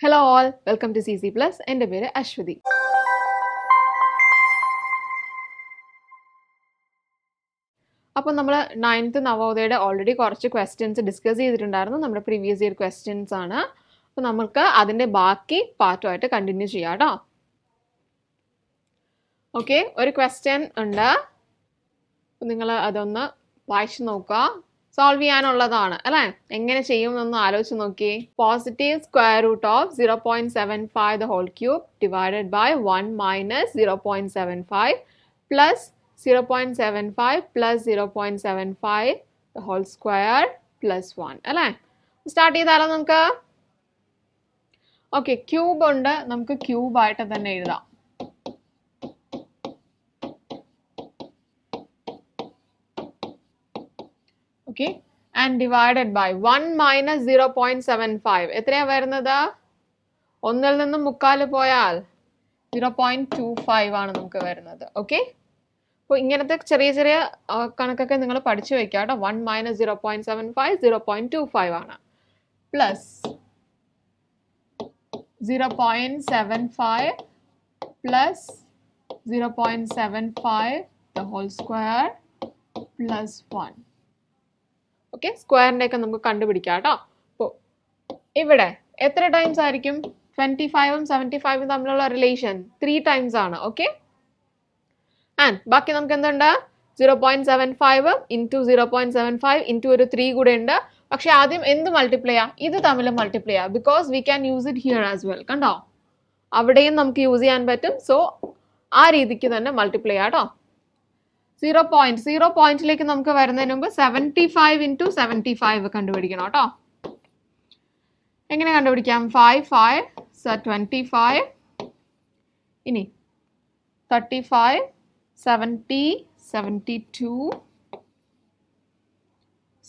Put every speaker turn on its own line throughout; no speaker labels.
Hello all, welcome to CC Plus. എൻ്റെ പേര് അശ്വതി. അപ്പോൾ നമ്മൾ 9th നവോദയയുടെ ഓൾറെഡി കുറച്ച് ക്വസ്റ്റ്യൻസ് ഡിസ്കസ് ചെയ്തിട്ടുണ്ടായിരുന്നു. നമ്മുടെ പ്രീവിയസ് ഇയർ ക്വസ്റ്റ്യൻസ് ആണ്. അപ്പോൾ നമുക്ക് അതിൻ്റെ ബാക്കി പാർട്ടുമായിട്ട് കണ്ടിന്യൂ ചെയ്യാം കേട്ടോ. ഓക്കെ, ഒരു ക്വസ്റ്റ്യൻ ഉണ്ട്, നിങ്ങൾ അതൊന്ന് വായിച്ചു നോക്കുക. സോൾവ് ചെയ്യാനുള്ളതാണ് അല്ലേ? എങ്ങനെ ചെയ്യും എന്നൊന്ന് ആലോചിച്ച് നോക്കിയേ. Positive square root of 0.75 the whole cube divided by 1 minus 0.75 plus 0.75 plus 0.75 the whole square plus 1 അല്ലേ? സ്റ്റാർട്ട് ചെയ്താലോ നമുക്ക്? ഓക്കെ, ക്യൂബ് ഉണ്ട്, നമുക്ക് ക്യൂബായിട്ട് തന്നെ എഴുതാം. Okay, and divided by 1 minus 0.75 എത്രയാ വരുന്നത്? ഒന്നിൽ നിന്നും മുക്കാൽ പോയാൽ 0.25 ആണ് നമുക്ക് വരുന്നത്. ഓക്കെ, അപ്പോൾ ഇങ്ങനത്തെ ചെറിയ ചെറിയ കണക്കൊക്കെ നിങ്ങൾ പഠിച്ചു വെക്കുക കേട്ടോ. 1 minus 0.75 0.25 ആണ്, plus 0.75 plus 0.75 the whole square plus 1. Okay, സ്ക്വയറിൻ്റെ ഒക്കെ നമുക്ക് കണ്ടുപിടിക്കാം കേട്ടോ. അപ്പോൾ ഇവിടെ എത്ര ടൈംസ് ആയിരിക്കും? 25ഉം 75ഉം തമ്മിലുള്ള റിലേഷൻ 3 ടൈംസ് ആണ്. ഓക്കെ, ആൻഡ് ബാക്കി നമുക്ക് എന്തുണ്ട്? 0.75 ഇൻറ്റു 0.75 ഇൻറ്റു ഒരു 3 കൂടെ ഉണ്ട്. പക്ഷെ ആദ്യം എന്ത് മൾട്ടിപ്ലൈ ചെയ്യാം? ഇത് തമ്മിൽ മൾട്ടിപ്ലൈ ചെയ്യാം, because we can use it here as well. കണ്ടോ, അവിടെയും നമുക്ക് യൂസ് ചെയ്യാൻ പറ്റും. സോ ആ രീതിക്ക് തന്നെ മൾട്ടിപ്ലൈ ചെയ്യാം കേട്ടോ. 0 പോയിന്റിലേക്ക് നമുക്ക് വരുന്നതിന് മുമ്പ് 75 ഇൻറ്റു 75 കണ്ടുപിടിക്കണം കേട്ടോ. എങ്ങനെ കണ്ടുപിടിക്കാം? 5 25, ഇനി 35 70 72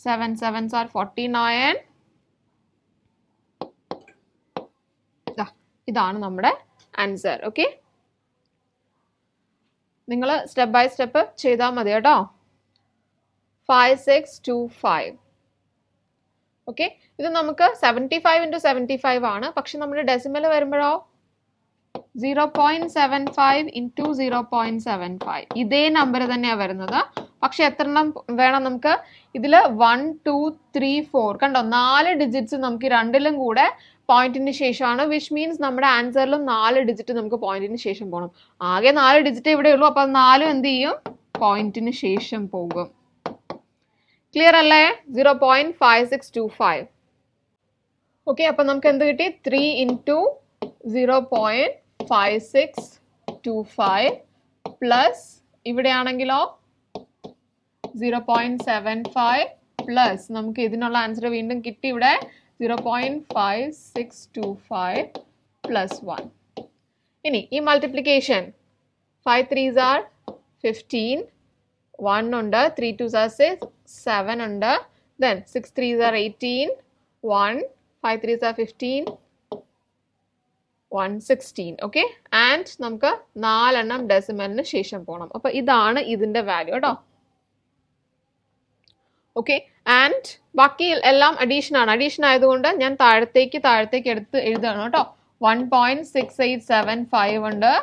7 7s are 49. ഇതാണ് നമ്മുടെ ആൻസർ. ഓക്കെ, നിങ്ങൾ സ്റ്റെപ്പ് ബൈ സ്റ്റെപ്പ് ചെയ്താൽ മതി കേട്ടോ. 5 6 2 5. ഓക്കെ, ഇത് നമുക്ക് 75 ഇൻറ്റു 75 ആണ്. പക്ഷെ നമ്മുടെ ഡെസിമൽ വരുമ്പോഴോ 0.75 ഇൻറ്റു 0.75 ഇതേ നമ്പർ തന്നെയാണ് വരുന്നത്. പക്ഷെ എത്ര എണ്ണം വേണം നമുക്ക്? ഇതിൽ 1 2 3 4 കണ്ടോ, 4 ഡിജിറ്റ്സ് നമുക്ക് രണ്ടിലും കൂടെ പോയിന്റിന് ശേഷമാണ്. വിച്ച് മീൻസ് നമ്മുടെ ആൻസറിലും 4 ഡിജിറ്റ് നമുക്ക് പോയിന്റിന് ശേഷം പോകണം. ആകെ 4 ഡിജിറ്റ് ഇവിടെ ഉള്ളൂ, അപ്പം 4 എന്ത് ചെയ്യും? പോയിന്റിന് ശേഷം പോകും. ക്ലിയർ അല്ലേ? 0.5625. ഓക്കെ, അപ്പം നമുക്ക് എന്ത് കിട്ടി? 3 ഇൻറ്റു 0.5625 പ്ലസ് ഇവിടെയാണെങ്കിലോ 0.75 പ്ലസ് നമുക്ക് ഇതിനുള്ള ആൻസർ വീണ്ടും കിട്ടി ഇവിടെ 0.5625 plus 1. ഇനി ഈ മൾട്ടിപ്ലിക്കേഷൻ 5 3s are 15, 1 ഉണ്ട്, 3 2s are 6, 7 ഉണ്ട്, then 6 3s are 18, 1, 5 3s are 15, 1 16. Okay, and നമുക്ക് 4 എണ്ണം ഡെസിമലിന് ശേഷം പോകണം. അപ്പോൾ ഇതാണ് ഇതിൻ്റെ വാല്യൂ കേട്ടോ. ഓക്കെ, ആൻഡ് ബാക്കി എല്ലാം അഡീഷൻ ആണ്. അഡീഷൻ ആയതുകൊണ്ട് ഞാൻ താഴത്തേക്ക് എടുത്ത് എഴുതുകയാണ് കേട്ടോ. 1.6875 ഉണ്ട്,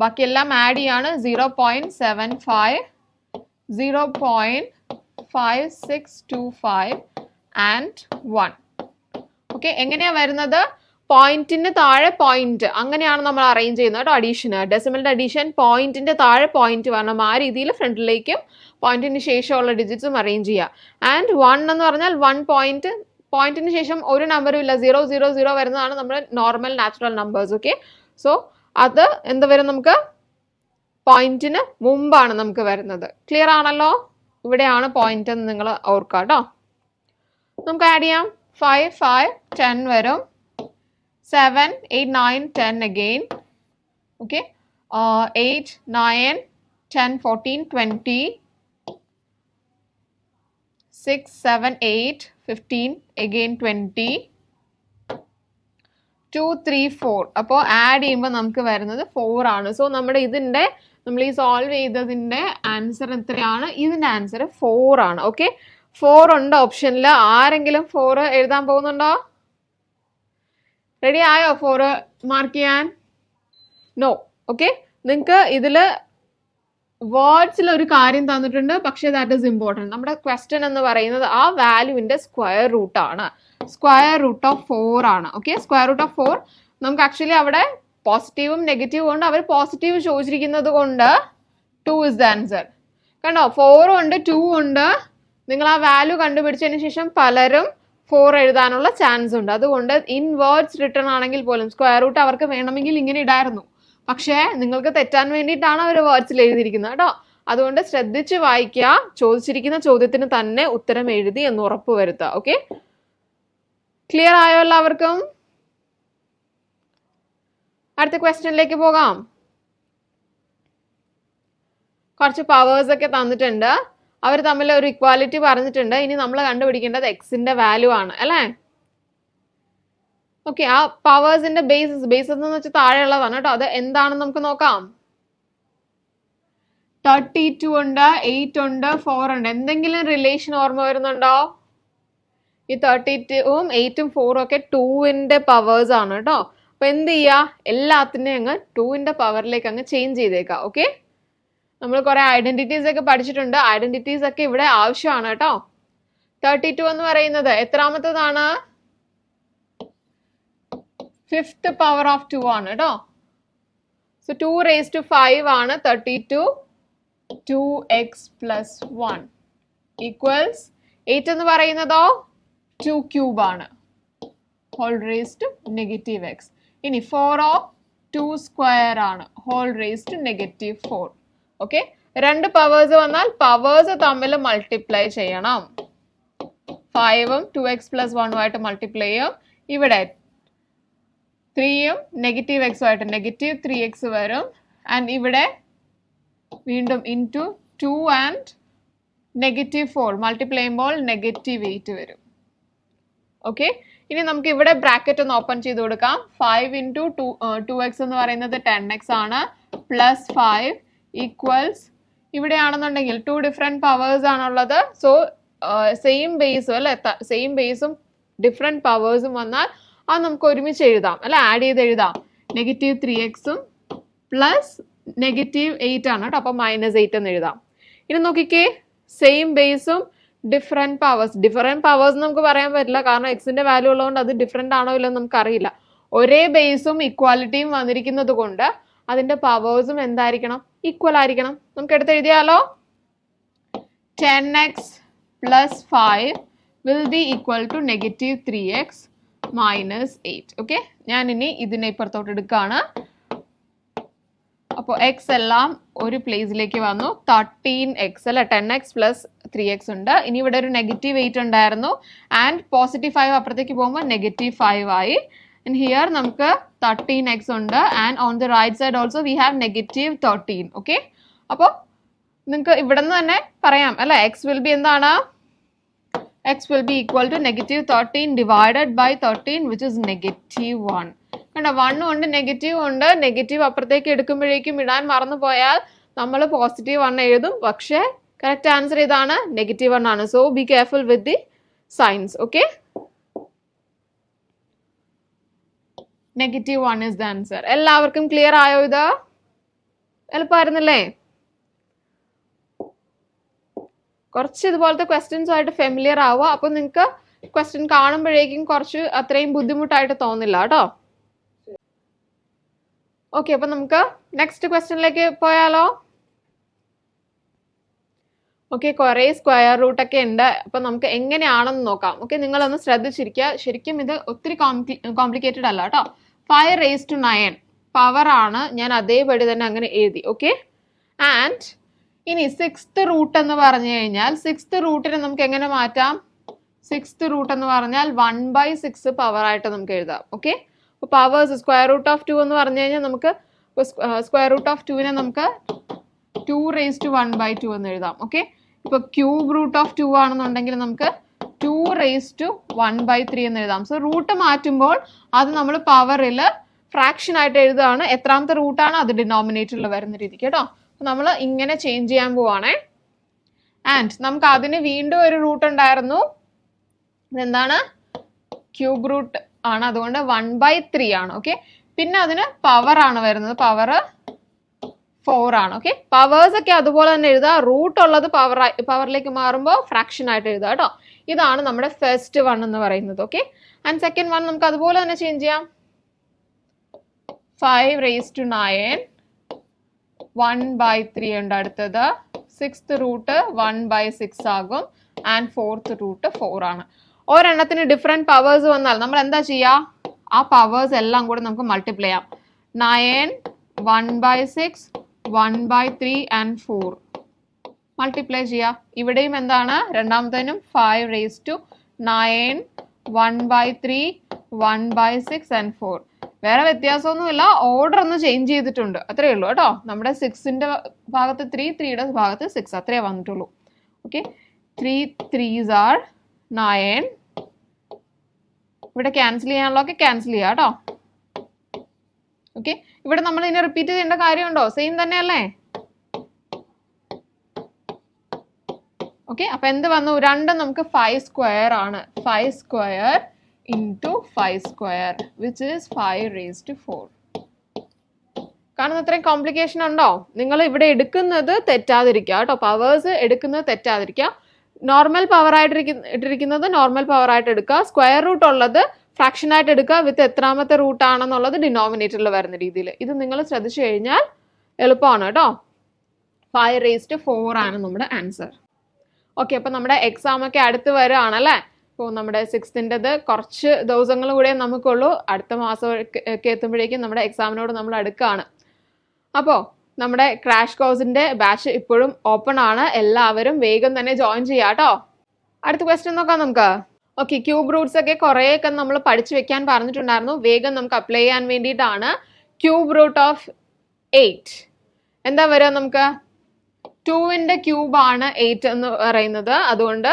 ബാക്കി എല്ലാം ആഡ് ചെയ്യാണ്. 0.75 0.5625 ആൻഡ് 1. ഓക്കെ, എങ്ങനെയാ വരുന്നത്? പോയിന്റിന് താഴെ പോയിന്റ്, അങ്ങനെയാണ് നമ്മൾ അറേഞ്ച് ചെയ്യുന്നത് കേട്ടോ. അഡീഷന്, ഡെസിമലിന്റെ അഡീഷൻ പോയിന്റിന്റെ താഴെ പോയിന്റ് വരണം. ആ രീതിയിൽ ഫ്രണ്ടിലേക്കും പോയിന്റിന് ശേഷമുള്ള ഡിജിറ്റ്സും അറേഞ്ച് ചെയ്യുക. ആൻഡ് 1 എന്ന് പറഞ്ഞാൽ 1 പോയിന്റിന് ശേഷം ഒരു നമ്പറും ഇല്ല, 0 0 0 വരുന്നതാണ് നമ്മുടെ normal natural numbers. Okay, so അത് എന്ത് വരും? നമുക്ക് പോയിന്റിന് മുമ്പാണ് നമുക്ക് വരുന്നത്. ക്ലിയർ ആണല്ലോ? ഇവിടെയാണ് പോയിന്റ് എന്ന് നിങ്ങൾ ഓർക്കുക കേട്ടോ. നമുക്ക് ആഡ് ചെയ്യാം. 5 5 10 വരും, 7 8 9 10 again. Okay, 8 9 10 14 20, 6 7 8 15 again 20, 2 3 4. അപ്പോൾ ആഡ് ചെയ്യുമ്പോൾ നമുക്ക് വരുന്നത് 4 ആണ്. സോ നമ്മുടെ ഇതിൻ്റെ നമ്മൾ ഈ സോൾവ് ചെയ്തതിൻ്റെ ആൻസർ എത്രയാണ്? ഇതിൻ്റെ ആൻസർ 4 ആണ്. ഓക്കെ, 4 ഉണ്ട് ഓപ്ഷനിൽ. ആരെങ്കിലും 4 എഴുതാൻ പോകുന്നുണ്ടോ? റെഡി ആയോ 4 മാർക്ക് ചെയ്യാൻ? നോ. ഓക്കെ, നിങ്ങൾക്ക് ഇതിൽ വേർഡ്സിൽ ഒരു കാര്യം തന്നിട്ടുണ്ട്, പക്ഷേ ദാറ്റ് ഈസ് ഇമ്പോർട്ടൻറ്റ്. നമ്മുടെ ക്വസ്റ്റ്യൻ എന്ന് പറയുന്നത് ആ വാല്യൂവിന്റെ സ്ക്വയർ റൂട്ട് ആണ്. സ്ക്വയർ റൂട്ട് ഓഫ് 4 ആണ്. ഓക്കെ, സ്ക്വയർ റൂട്ട് ഓഫ് 4 നമുക്ക് ആക്ച്വലി അവിടെ പോസിറ്റീവും നെഗറ്റീവും ഉണ്ട്. അവർ പോസിറ്റീവ് ചോദിച്ചിരിക്കുന്നത് കൊണ്ട് 2 ഇസ് ദ ആൻസർ. കണ്ടോ, 4 ഉണ്ട് 2 ഉണ്ട്. നിങ്ങൾ ആ വാല്യൂ കണ്ടുപിടിച്ചതിന് ശേഷം പലരും 4 എഴുതാനുള്ള ചാൻസ് ഉണ്ട്. അതുകൊണ്ട് ഇൻ വേർഡ്സ് റിട്ടേൺ ആണെങ്കിൽ പോലും സ്ക്വയർ റൂട്ട് അവർക്ക് വേണമെങ്കിൽ ഇങ്ങനെ ഇടായിരുന്നു. പക്ഷേ നിങ്ങൾക്ക് തെറ്റാൻ വേണ്ടിയിട്ടാണ് അവർ വേർഡ്സിൽ എഴുതിയിരിക്കുന്നത് കേട്ടോ. അതുകൊണ്ട് ശ്രദ്ധിച്ച് വായിക്കുക, ചോദിച്ചിരിക്കുന്ന ചോദ്യത്തിന് തന്നെ ഉത്തരം എഴുതി എന്ന് ഉറപ്പ് വരുത്തുക. ഓക്കെ, ക്ലിയർ ആയോ എല്ലാവർക്കും? അടുത്ത ക്വസ്റ്റ്യനിലേക്ക് പോകാം. കുറച്ച് പവേഴ്സ് ഒക്കെ തന്നിട്ടുണ്ട്. അവർ തമ്മിൽ ഒരു ഇക്വാലിറ്റി പറഞ്ഞിട്ടുണ്ട്. ഇനി നമ്മൾ കണ്ടുപിടിക്കേണ്ടത് എക്സിന്റെ വാല്യൂ ആണ് അല്ലേ? ഓക്കെ, ആ പവേഴ്സിന്റെ ബേസ് എന്ന് വെച്ചാൽ താഴെയുള്ളതാണ് കേട്ടോ. അത് എന്താണെന്ന് നമുക്ക് നോക്കാം. 32 ഉണ്ട്, 8 ഉണ്ട്, 4 ഉണ്ട്. എന്തെങ്കിലും റിലേഷൻ ഓർമ്മ വരുന്നുണ്ടോ? ഈ 32ഉം 8ഉം 4ഉം ഒക്കെ 2ന്റെ പവേഴ്സ് ആണ് കേട്ടോ. അപ്പൊ എന്ത് ചെയ്യാ, എല്ലാത്തിനെയും അങ്ങ് 2ന്റെ പവറിലേക്ക് അങ്ങ് ചേഞ്ച് ചെയ്തേക്കാം. ഓക്കെ, നമ്മൾ കുറെ ഐഡന്റിറ്റീസ് ഒക്കെ പഠിച്ചിട്ടുണ്ട്. ഐഡന്റിറ്റീസ് ഒക്കെ ഇവിടെ ആവശ്യമാണ് കേട്ടോ. 32 എന്ന് പറയുന്നത് എത്രാമത്തതാണ്? 5th power of 2 ആണ് കേട്ടോ. സോ 2 raised to 5 ആണ് 32. 2x plus 1 equals 8 എന്ന് പറയുന്നതോ 2 cube ആണ്, whole raised to negative x. ഇനി 4 of 2 square ആണ്, whole raised to negative 4. Okay, രണ്ട് പവേഴ്സ് വന്നാൽ പവേഴ്സ് തമ്മിൽ മൾട്ടിപ്ലൈ ചെയ്യണം. 5ഉം 2x plus 1 ആയിട്ട് മൾട്ടിപ്ലൈ ചെയ്യും. ഇവിടെ 3ഉം നെഗറ്റീവ് എക്സും ആയിട്ട് നെഗറ്റീവ് 3x വരും. ആൻഡ് ഇവിടെ വീണ്ടും ഇൻറ്റു 2 ആൻഡ് നെഗറ്റീവ് 4 മൾട്ടിപ്ലൈ ചെയ്യുമ്പോൾ നെഗറ്റീവ് 8 വരും. ഓക്കെ, ഇനി നമുക്ക് ഇവിടെ ബ്രാക്കറ്റ് ഒന്ന് ഓപ്പൺ ചെയ്ത് കൊടുക്കാം. 5 ഇൻറ്റു 2x എന്ന് പറയുന്നത് 10x ആണ്, പ്ലസ് 5 ഈക്വൽസ് ഇവിടെയാണെന്നുണ്ടെങ്കിൽ 2 ഡിഫറെൻറ്റ് പവേഴ്സ് ആണുള്ളത്. സോ സെയിം ബേസും അല്ലെ, സെയിം ബേസും ഡിഫറെൻറ്റ് പവേഴ്സും വന്നാൽ അത് നമുക്ക് ഒരുമിച്ച് എഴുതാം അല്ലെ, ആഡ് ചെയ്ത് എഴുതാം. നെഗറ്റീവ് 3xും പ്ലസ് നെഗറ്റീവ് 8 ആണ് കേട്ടോ. അപ്പം -8 എന്ന് എഴുതാം. ഇനി നോക്കിക്കേ, സെയിം ബേസും ഡിഫറെൻറ്റ് പവേഴ്സ് നമുക്ക് പറയാൻ പറ്റില്ല, കാരണം എക്സിന്റെ വാല്യൂ ഉള്ളതുകൊണ്ട് അത് ഡിഫറെൻ്റ് ആണോ ഇല്ലെന്ന് നമുക്ക് അറിയില്ല. ഒരേ ബേസും ഇക്വാലിറ്റിയും വന്നിരിക്കുന്നത് കൊണ്ട് അതിന്റെ പവേഴ്സും എന്തായിരിക്കണം, ഈക്വൽ ആയിരിക്കണം. നമുക്ക് എടുത്ത് എഴുതിയാലോ. 10x plus 5 will be equal to negative 3x minus 8. Okay, ഞാൻ ഇനി ഇതിനെ ഇപ്പുറത്തോട്ട് എടുക്കുകയാണ്. അപ്പോൾ എക്സ് എല്ലാം ഒരു പ്ലേസിലേക്ക് വന്നു. 13x അല്ല, 10x plus 3x ഉണ്ട്. ഇനി ഇവിടെ ഒരു നെഗറ്റീവ് 8 ഉണ്ടായിരുന്നു ആൻഡ് പോസിറ്റീവ് 5 അപ്പുറത്തേക്ക് പോകുമ്പോൾ നെഗറ്റീവ് 5 ആയി. ആൻഡ് ഹിയർ നമുക്ക് 13x ഉണ്ട് and on the right side also we have negative 13. Okay, അപ്പോൾ നിങ്ങൾക്ക് ഇവിടെ നിന്ന് തന്നെ പറയാം അല്ലെ, എക്സ് വിൽ ബി എന്താണ്, x will be equal to negative 13 divided by 13 which is negative 1. കണ്ടോ, 1 ഉണ്ട് നെഗറ്റീവ് ഉണ്ട്. നെഗറ്റീവ് അപ്പുറത്തേക്ക് എടുക്കുമ്പോഴേക്കും ഇടാൻ മറന്നു പോയാൽ നമ്മൾ പോസിറ്റീവ് 1 എഴുതും. പക്ഷേ കറക്റ്റ് ആൻസർ ഇതാണ്, നെഗറ്റീവ് 1 ആണ്. So be careful with the signs. Okay, negative 1 is the answer. എല്ലാവർക്കും ക്ലിയർ ആയോ? ഇത് എളുപ്പമായിരുന്നല്ലേ? കുറച്ച് ഇതുപോലത്തെ ക്വസ്റ്റ്യൻസ് ആയിട്ട് ഫെമിലിയർ ആവുക. അപ്പൊ നിങ്ങൾക്ക് ക്വസ്റ്റ്യൻ കാണുമ്പോഴേക്കും കുറച്ച് അത്രയും ബുദ്ധിമുട്ടായിട്ട് തോന്നില്ല കേട്ടോ. ഓക്കെ, അപ്പൊ നമുക്ക് നെക്സ്റ്റ് ക്വസ്റ്റ്യനിലേക്ക് പോയാലോ. ഓക്കെ, കുറെ സ്ക്വയർ റൂട്ട് ഒക്കെ ഉണ്ട്. അപ്പൊ നമുക്ക് എങ്ങനെയാണെന്ന് നോക്കാം. ഓക്കെ, നിങ്ങളൊന്ന് ശ്രദ്ധിച്ചിരിക്കുക. ശരിക്കും ഇത് ഒത്തിരി കോംപ്ലിക്കേറ്റഡ് അല്ല കേട്ടോ. 5 raised to 9 പവർ ആണ്, ഞാൻ അതേപടി തന്നെ അങ്ങനെ എഴുതി. ഓക്കെ, ആൻഡ് ഇനി 6th റൂട്ട് എന്ന് പറഞ്ഞു കഴിഞ്ഞാൽ 6th റൂട്ടിനെ നമുക്ക് എങ്ങനെ മാറ്റാം? 6th റൂട്ട് എന്ന് പറഞ്ഞാൽ 1/6 പവർ ആയിട്ട് നമുക്ക് എഴുതാം. ഓക്കെ, അപ്പോൾ പവേഴ്സ് സ്ക്വയർ റൂട്ട് ഓഫ് 2 എന്ന് പറഞ്ഞു കഴിഞ്ഞാൽ നമുക്ക് സ്ക്വയർ റൂട്ട് ഓഫ് 2നെ നമുക്ക് 2 raised to 1/2 എന്ന് എഴുതാം. ഓക്കെ, ഇപ്പോൾ ക്യൂബ് റൂട്ട് ഓഫ് 2 ആണെന്നുണ്ടെങ്കിൽ നമുക്ക് 2 raised to 1/3 എന്ന് എഴുതാം. സോ റൂട്ട് മാറ്റുമ്പോൾ അത് നമ്മൾ പവറിൽ ഫ്രാക്ഷൻ ആയിട്ട് എഴുതുകയാണ്. എത്രാമത്തെ റൂട്ടാണ് അത് ഡിനോമിനേറ്ററിൽ വരുന്ന രീതിക്ക് കേട്ടോ. നമ്മൾ ഇങ്ങനെ ചേഞ്ച് ചെയ്യാൻ പോവാണേ. ആൻഡ് നമുക്ക് അതിന് വീണ്ടും ഒരു റൂട്ട് ഉണ്ടായിരുന്നു. ഇതെന്താണ്? ക്യൂബ് റൂട്ട് ആണ്, അതുകൊണ്ട് 1/3 ആണ്. ഓക്കെ, പിന്നെ അതിന് പവർ ആണ് വരുന്നത്, പവർ 4 ആണ്. ഓക്കെ, പവേഴ്സ് ഒക്കെ അതുപോലെ തന്നെ എഴുതുക. റൂട്ട് ഉള്ളത് പവറിലേക്ക് മാറുമ്പോൾ ഫ്രാക്ഷൻ ആയിട്ട് എഴുതുക കേട്ടോ. ഇതാണ് നമ്മുടെ ഫസ്റ്റ് വൺ എന്ന് പറയുന്നത്. ഓക്കെ, ആൻഡ് സെക്കൻഡ് വൺ നമുക്ക് അതുപോലെ തന്നെ ചേഞ്ച് ചെയ്യാം. 5 raised to 9 1/3 ഉണ്ട്. അടുത്തത് 6th റൂട്ട് 1/6 ആകും ആൻഡ് 4th റൂട്ട് 4 ആണ്. ഒരെണ്ണത്തിന് ഡിഫറെന്റ് പവേഴ്സ് വന്നാൽ നമ്മൾ എന്താ ചെയ്യുക? ആ പവേഴ്സ് എല്ലാം കൂടെ നമുക്ക് മൾട്ടിപ്ലൈ ചെയ്യാം. 9 1/6 1/3 ആൻഡ് 4 മൾട്ടിപ്ലൈ ചെയ്യാം. ഇവിടെയും എന്താണ്? രണ്ടാമത്തേനും 5 raised to 9 1/3 1/6 ആൻഡ് 4. വേറെ വ്യത്യാസമൊന്നുമില്ല, ഓർഡർ ഒന്ന് ചേഞ്ച് ചെയ്തിട്ടുണ്ട്, അത്രയേ ഉള്ളൂ കേട്ടോ. നമ്മുടെ 6ന്റെ ഭാഗത്ത് 3, 3യുടെ ഭാഗത്ത് 6, അത്രേ വന്നിട്ടുള്ളൂ. Okay, 3 3s are 9. ഇവിടെ ക്യാൻസൽ ചെയ്യാനുള്ളതൊക്കെ ക്യാൻസൽ ചെയ്യാം കേട്ടോ. ഓക്കെ, ഇവിടെ നമ്മൾ ഇനി റിപ്പീറ്റ് ചെയ്യേണ്ട കാര്യമുണ്ടോ? സെയിം തന്നെയല്ലേ? ഓക്കെ, അപ്പൊ എന്ത് വന്നു? രണ്ടും നമുക്ക് 5 സ്ക്വയർ ആണ്. 5 square into 5 square which is 5 raised to 4. കാരണം അത്രയും കോംപ്ലിക്കേഷൻ ഉണ്ടോ? നിങ്ങൾ ഇവിടെ എടുക്കുന്നത് തെറ്റാതിരിക്കുക കേട്ടോ. പവേഴ്സ് എടുക്കുന്നത് തെറ്റാതിരിക്കുക. നോർമൽ പവർ ആയിട്ട് ഇട്ടിരിക്കുന്നത് നോർമൽ പവർ ആയിട്ട് എടുക്കുക. സ്ക്വയർ റൂട്ട് ഉള്ളത് ഫ്രാക്ഷൻ ആയിട്ട് എടുക്കുക. വിത്ത് എത്രാമത്തെ റൂട്ട് ആണെന്നുള്ളത് ഡിനോമിനേറ്ററിൽ വരുന്ന രീതിയിൽ. ഇത് നിങ്ങൾ ശ്രദ്ധിച്ചു കഴിഞ്ഞാൽ എളുപ്പമാണ് കേട്ടോ. 5 raised to 4 ആണ് നമ്മുടെ ആൻസർ. ഓക്കെ, അപ്പൊ നമ്മുടെ എക്സാം ഒക്കെ അടുത്ത് വരികയാണല്ലേ. ഇപ്പോൾ നമ്മുടെ 6th കുറച്ച് ദിവസങ്ങൾ കൂടെ നമുക്കുള്ളൂ. അടുത്ത മാസം ഒക്കെ എത്തുമ്പോഴേക്കും നമ്മുടെ എക്സാമിനോട് നമ്മൾ അടുക്കുകയാണ്. അപ്പോൾ നമ്മുടെ ക്രാഷ് കോഴ്സിന്റെ ബാച്ച് ഇപ്പോഴും ഓപ്പൺ ആണ്. എല്ലാവരും വേഗം തന്നെ ജോയിൻ ചെയ്യാം കേട്ടോ. അടുത്ത ക്വസ്റ്റ്യൻ നോക്കാം നമുക്ക്. ഓക്കെ, ക്യൂബ് റൂട്ട്സ് ഒക്കെ കുറേയൊക്കെ നമ്മൾ പഠിച്ചു വെക്കാൻ പറഞ്ഞിട്ടുണ്ടായിരുന്നു. വേഗം നമുക്ക് അപ്ലൈ ചെയ്യാൻ വേണ്ടിയിട്ടാണ്. ക്യൂബ് റൂട്ട് ഓഫ് 8 എന്താ വരിക? നമുക്ക് 2ന്റെ ക്യൂബ് ആണ് 8 എന്ന് പറയുന്നത്. അതുകൊണ്ട്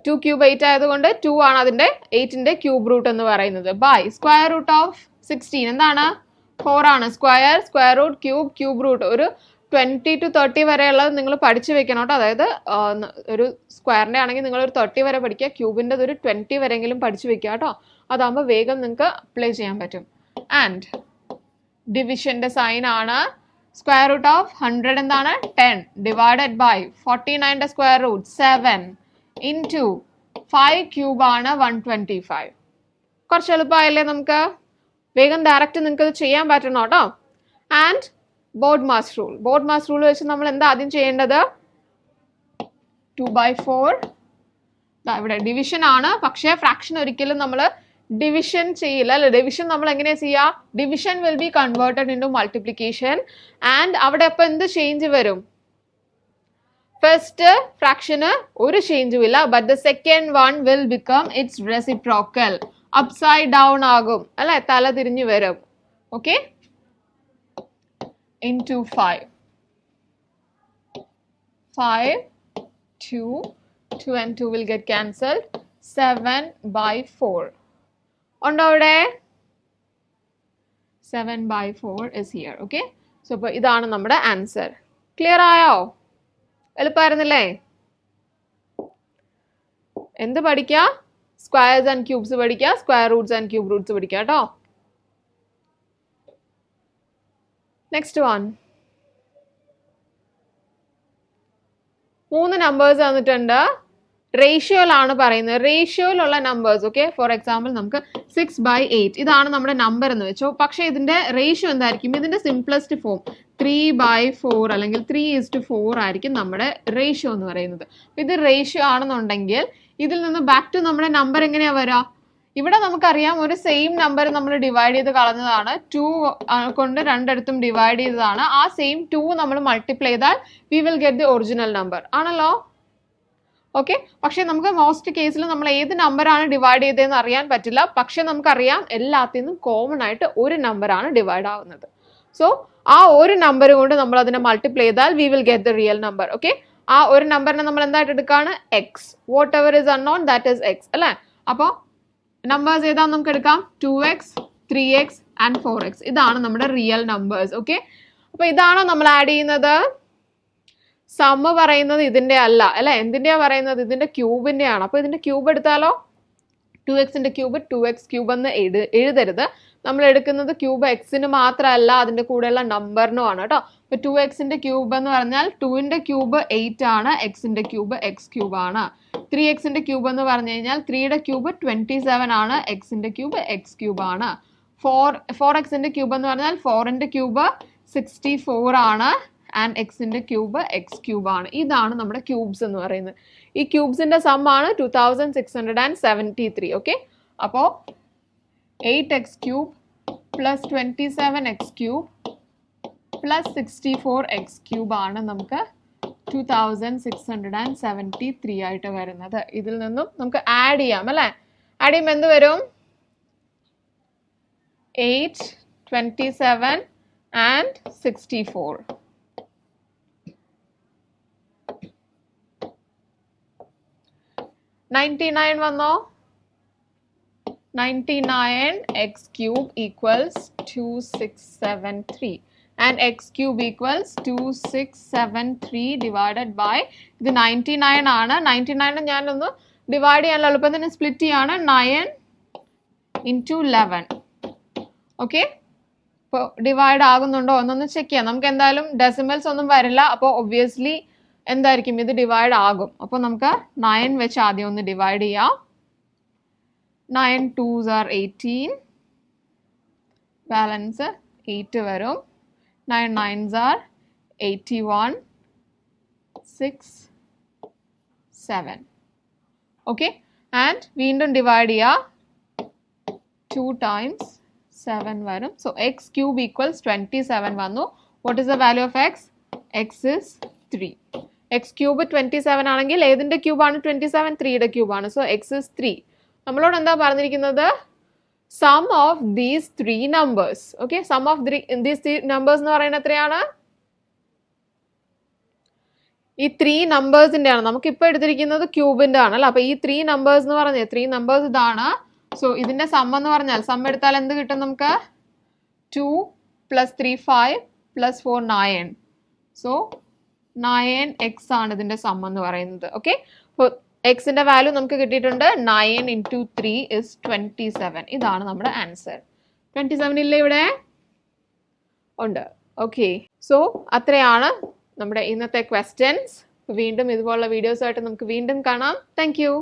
2 ക്യൂബ് 8 ആയതുകൊണ്ട് 2 ആണ് അതിന്റെ 8ന്റെ ക്യൂബ് റൂട്ട് എന്ന് പറയുന്നത്. ബൈ സ്ക്വയർ റൂട്ട് ഓഫ് 16 എന്താണ്? 4 ആണ്. സ്ക്വയർ റൂട്ട് ക്യൂബ് റൂട്ട് ഒരു 20 to 30 വരെയുള്ളത് നിങ്ങൾ പഠിച്ചു വെക്കണം കേട്ടോ. അതായത് ഒരു സ്ക്വയറിന്റെ ആണെങ്കിൽ നിങ്ങൾ ഒരു 30 വരെ പഠിക്കുക, ക്യൂബിൻ്റെ ഒരു 20 വരെയെങ്കിലും പഠിച്ചു വെക്കുക കേട്ടോ. അതാകുമ്പോൾ വേഗം നിങ്ങൾക്ക് അപ്ലൈ ചെയ്യാൻ പറ്റും. ആൻഡ് ഡിവിഷന്റെ സൈൻ ആണ്. സ്ക്വയർ റൂട്ട് ഓഫ് 100 എന്താണ്? 10 ഡിവൈഡഡ് ബൈ 49ന്റെ സ്ക്വയർ റൂട്ട് 7 into 5 ക്യൂബ് ആണ് 125. കുറച്ച് എളുപ്പമായില്ലേ? നമുക്ക് വേഗം ഡയറക്റ്റ് നിങ്ങൾക്ക് ഇത് ചെയ്യാൻ പറ്റണം കേട്ടോ. ആൻഡ് ബോർഡ് മാസ് റൂൾ വെച്ച് നമ്മൾ എന്താ ആദ്യം ചെയ്യേണ്ടത്? 2/4 ഇവിടെ ഡിവിഷൻ ആണ്, പക്ഷേ ഫ്രാക്ഷൻ ഒരിക്കലും നമ്മൾ ഡിവിഷൻ ചെയ്യില്ല അല്ലെ. ഡിവിഷൻ നമ്മൾ എങ്ങനെയാ ചെയ്യുക? Division will be converted into multiplication. And അവിടെ അപ്പൊ എന്ത് ചേഞ്ച് വരും? ഫസ്റ്റ് ഫ്രാക്ഷന് ഒരു ചേഞ്ചും ഇല്ല, but the second one will become its reciprocal. Upside down ആകും അല്ലെ, തല തിരിഞ്ഞു വരും. Okay, into 5 2 and 2 will get cancelled. 7/4 ഉണ്ടോ അവിടെ? 7/4 is here. ഓക്കെ, സോ അപ്പോൾ ഇതാണ് നമ്മുടെ ആൻസർ. ക്ലിയർ ആയോ? എളുപ്പമായിരുന്നില്ലേ? എന്ത് പഠിക്കുക? സ്ക്വയർസ് ആൻഡ് ക്യൂബ്സ് പഠിക്കുക, square Roots and cube Roots പഠിക്കുക കേട്ടോ. നെക്സ്റ്റ് വൺ, 3 നമ്പേഴ്സ് തന്നിട്ടുണ്ട്. റേഷ്യോയിലാണ് പറയുന്നത്. റേഷ്യോയിലുള്ള നമ്പേഴ്സ്. ഓക്കെ, ഫോർ എക്സാമ്പിൾ നമുക്ക് 6/8 ഇതാണ് നമ്മുടെ നമ്പർ എന്ന് വെച്ചോ. പക്ഷെ ഇതിന്റെ റേഷ്യോ എന്തായിരിക്കും? ഇതിന്റെ സിംപ്ലസ്റ്റ് ഫോം 3/4 അല്ലെങ്കിൽ 3:4 ആയിരിക്കും നമ്മുടെ റേഷ്യോ എന്ന് പറയുന്നത്. ഇത് റേഷ്യോ ആണെന്നുണ്ടെങ്കിൽ ഇതിൽ നിന്ന് ബാക്ക് ടു നമ്മുടെ നമ്പർ എങ്ങനെയാ വരാ? ഇവിടെ നമുക്കറിയാം ഒരു സെയിം നമ്പർ നമ്മൾ ഡിവൈഡ് ചെയ്ത് കളഞ്ഞതാണ്. 2 കൊണ്ട് രണ്ടിടത്തും ഡിവൈഡ് ചെയ്തതാണ്. ആ സെയിം 2 നമ്മൾ മൾട്ടിപ്ലൈ ചെയ്താൽ we will get the original number ആണല്ലോ. ഓക്കെ, പക്ഷെ നമുക്ക് മോസ്റ്റ് കേസിൽ നമ്മൾ ഏത് നമ്പറാണ് ഡിവൈഡ് ചെയ്തതെന്ന് അറിയാൻ പറ്റില്ല. പക്ഷെ നമുക്കറിയാം എല്ലാത്തിൽ നിന്നും കോമൺ ആയിട്ട് ഒരു നമ്പറാണ് ഡിവൈഡ് ആവുന്നത്. സോ ആ ഒരു നമ്പർ കൊണ്ട് നമ്മൾ അതിനെ മൾട്ടിപ്ലൈ ചെയ്താൽ we will get the real number. Okay, ആ ഒരു നമ്പറിനെ നമ്മൾ എന്തായിട്ട് എടുക്കുകയാണ്? X. What ever is unknown that is X അല്ലേ. അപ്പോൾ നമ്പേഴ്സ് ഏതാ നമുക്ക് എടുക്കാം? 2x 3x and 4x. ഇതാണ് നമ്മുടെ റിയൽ നമ്പേഴ്സ്. ഓക്കെ, അപ്പൊ ഇതാണോ നമ്മൾ ആഡ് ചെയ്യുന്നത്? സമ്മ് പറയുന്നത് ഇതിന്റെ അല്ല അല്ലെ. എന്തിന്റെയാ പറയുന്നത്? ഇതിന്റെ ക്യൂബിന്റെ ആണ്. അപ്പൊ ഇതിന്റെ ക്യൂബ് എടുത്താലോ? 2x ക്യൂബ് 2x ക്യൂബ് എന്ന് എഴുതരുത്. നമ്മൾ എടുക്കുന്നത് ക്യൂബ് എക്സിന് മാത്രമല്ല അതിൻ്റെ കൂടെയുള്ള നമ്പറിനുമാണ് കേട്ടോ. അപ്പോൾ 2x ക്യൂബ് എന്ന് പറഞ്ഞാൽ 2 ക്യൂബ് 8 ആണ്, എക്സിൻ്റെ ക്യൂബ് എക്സ് ക്യൂബ് ആണ്. 3x ക്യൂബ് എന്ന് പറഞ്ഞു കഴിഞ്ഞാൽ 3 ക്യൂബ് 27 ആണ്, എക്സിൻ്റെ ക്യൂബ് എക്സ് ക്യൂബ് ആണ്. 4x ക്യൂബ് എന്ന് പറഞ്ഞാൽ 4 ക്യൂബ് 64 ആണ് ആൻഡ് എക്സിൻ്റെ ക്യൂബ് എക്സ് ക്യൂബ് ആണ്. ഇതാണ് നമ്മുടെ ക്യൂബ്സ് എന്ന് പറയുന്നത്. ഈ ക്യൂബ്സിൻ്റെ സം ആണ് 2673. ഓക്കെ, അപ്പോൾ 8x cube plus 27x cube plus 64x cube ആണ് നമുക്ക് 2673 ആയിട്ട് വരുന്നത്. ഇതിൽ നിന്നും നമുക്ക് ആഡ് ചെയ്യാം അല്ലേ? ആഡ് ചെയ്യുമ്പോൾ എന്ത് വരും? 8, 27 and 64. 99 വന്നോ? 99x cube equals 2673 and x cube equals 2673 divided by ഇത് 99 ആണ്. 99 ഞാനൊന്ന് ഡിവൈഡ് ചെയ്യാനുള്ള എളുപ്പത്തിന് സ്പ്ലിറ്റ് ചെയ്യാണ്. 9 into 11. ഓക്കെ, അപ്പോൾ ഡിവൈഡ് ആകുന്നുണ്ടോ എന്നൊന്ന് ചെക്ക് ചെയ്യാം. നമുക്ക് എന്തായാലും ഡെസിമൽസ് ഒന്നും വരില്ല, അപ്പോൾ ഒബ്വിയസ്ലി എന്തായിരിക്കും ഇത് ഡിവൈഡ് ആകും. അപ്പോൾ നമുക്ക് 9 വെച്ച് ആദ്യം ഒന്ന് ഡിവൈഡ് ചെയ്യാം. 9 2s are 18, ബാലൻസ് 8 വരും. 9 9s are 81, 6 7. ഓക്കെ, ആൻഡ് വീണ്ടും ഡിവൈഡ് ചെയ്യുക. 2 times 7 വരും. സോ എക്സ് ക്യൂബ് ഈക്വൽസ് 27 വന്നു. What is the value of x? X is 3. X cube 27 ആണെങ്കിൽ ഏതിൻ്റെ ക്യൂബാണ് 27? 3യുടെ ക്യൂബാണ്. So x is 3. നമ്മളോട് എന്താ പറഞ്ഞിരിക്കുന്നത്? Sum of these 3 numbers. Okay, sum of these 3 numbers എന്ന് പറയുന്നത് എത്രയാണ്? ഈ 3 നമ്പേഴ്സിൻ്റെ ആണ്. നമുക്കിപ്പോൾ എടുത്തിരിക്കുന്നത് ക്യൂബിൻ്റെ ആണ് അല്ല. അപ്പോൾ ഈ 3 നമ്പേഴ്സ് എന്ന് പറഞ്ഞത് 3 നമ്പേഴ്സ് ഇതാണ്. സോ ഇതിൻ്റെ സം എന്ന് പറഞ്ഞാൽ സം എടുത്താൽ എന്ത് കിട്ടും നമുക്ക്? 2 + 3 5 + 4 9. സോ 9x ആണ് ഇതിൻ്റെ സം എന്ന് പറയുന്നത്. ഓക്കെ, അപ്പോൾ എക്സിൻ്റെ വാല്യൂ നമുക്ക് കിട്ടിയിട്ടുണ്ട്. 9 × 3 is 27. ഇതാണ് നമ്മുടെ ആൻസർ. 27 ഇല്ലേ ഇവിടെ? ഉണ്ട്. ഓക്കെ, സോ അത്രയാണ് നമ്മുടെ ഇന്നത്തെ ക്വസ്റ്റ്യൻസ്. വീണ്ടും ഇതുപോലുള്ള വീഡിയോസായിട്ട് നമുക്ക് വീണ്ടും കാണാം. Thank you.